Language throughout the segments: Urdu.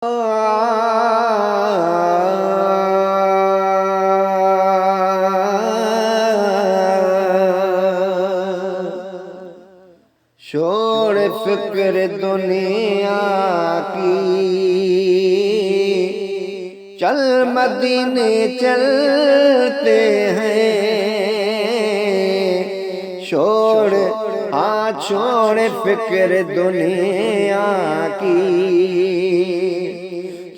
شور فکر دنیا کی، چل مدینے چلتے ہیں۔ چھوڑ فکر دنیا کی،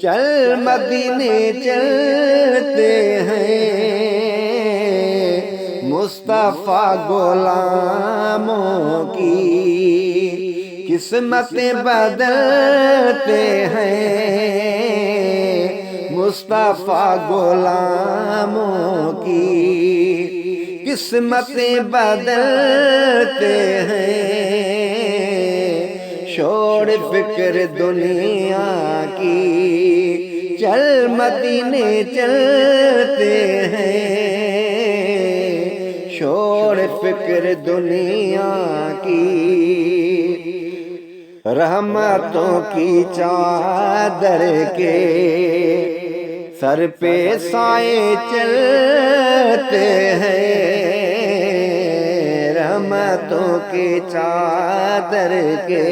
چل مدینے چلتے ہیں۔ مصطفیٰ غلاموں کی قسمتیں بدلتے ہیں۔ مصطفیٰ غلاموں کی قسمتیں بدلتے ہیں۔ چھوڑ فکر دنیا کی، چل مدینے چلتے ہیں۔ چھوڑ فکر دنیا کی، رحمتوں کی چادر کے سر پہ سائے چلتے ہیں۔ رحمتوں کی چادر کے،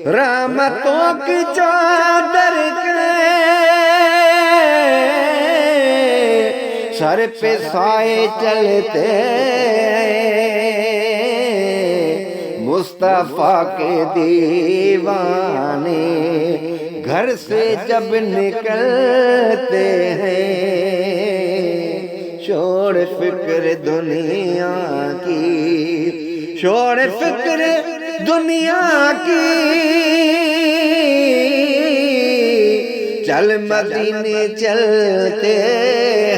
رحمتوں کی چادر کے سر پہ سائے چلتے ہیں۔ مصطفیٰ کے دیوانے گھر سے جب نکلتے ہیں۔ چھوڑ فکر دنیا کی، چھوڑ فکر دنیا کی، چل مدینے چلتے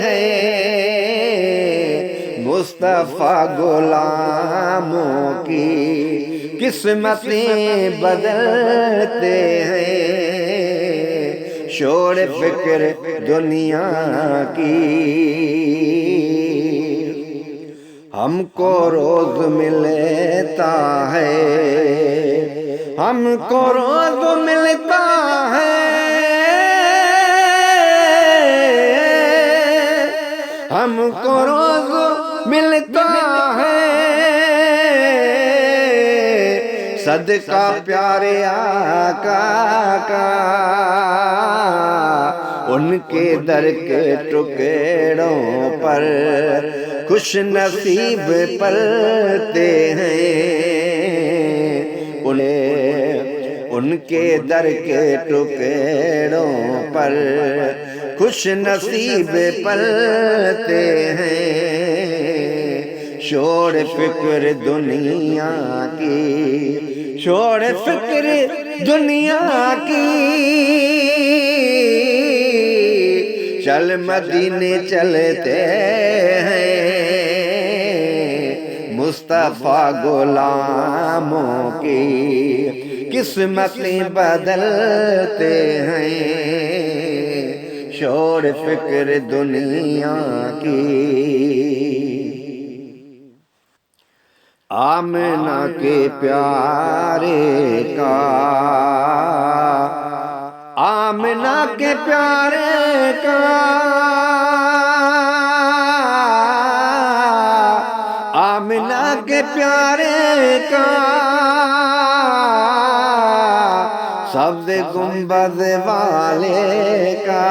ہیں۔ مصطفیٰ غلاموں کی قسمتیں بدلتے ہیں۔ چھوڑ فکر دنیا کی، ہم کو روز ملتا ہے، ہم کو روز ملتا ہے، ہم کو روز ملتا ہے۔ صدقہ پیارے آقا کا، ان کے در کے ٹکڑوں پر خوش نصیب پلتے ہیں۔ ان کے در کے ٹکڑوں پر خوش نصیب پلتے ہیں۔ چھوڑ فکر دنیا کی، چھوڑ فکر دنیا کی، چل مدینے چلتے ہیں۔ مصطفیٰ غلاموں کی قسمتیں بدلتے ہیں۔ چھوڑ فکر دنیا کی، آمنہ کے پیارے کا، آمنہ کے پیارے کا، آمنہ کے پیارے کا، سبز گنبد والے کا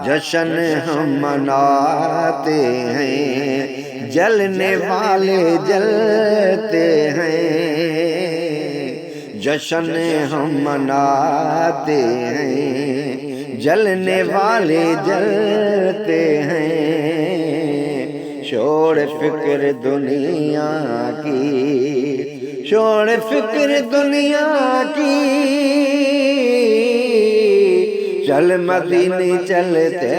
جشن ہم مناتے ہیں۔ جلنے والے جلتے ہیں، جشن ہم مناتے ہیں۔ جلنے والے جلتے ہیں۔ چھوڑ فکر دنیا کی، چھوڑ فکر دنیا کی، چل مدینے چلتے۔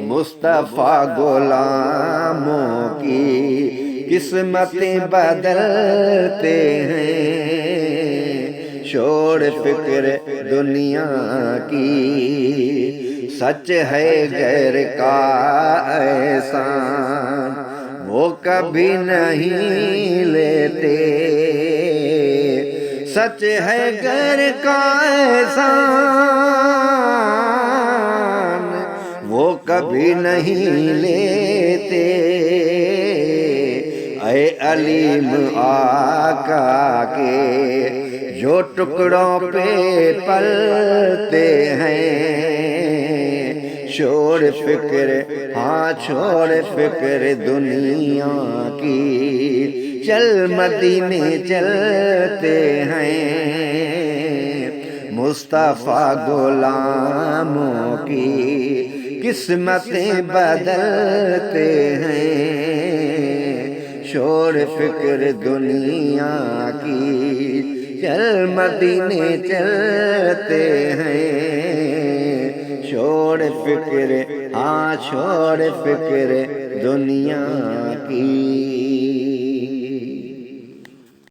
مصطفیٰ غلاموں کی قسمتیں بدلتے ہیں۔ چھوڑ فکر دنیا کی، سچ ہے غیر کا احسان وہ کبھی نہیں لیتے۔ سچ ہے گھر کا احسان وہ کبھی نہیں لیتے، اے علیم آقا کے جو ٹکڑوں پہ پلتے ہیں، چھوڑ فکر ہاں چھوڑ فکر دنیا کی، چل مدینے چلتے ہیں، مصطفیٰ غلاموں کی قسمتیں بدلتے ہیں، چھوڑ فکر دنیا کی چل مدینے چلتے ہیں، چھوڑ فکر ہاں چھوڑ فکر دنیا کی۔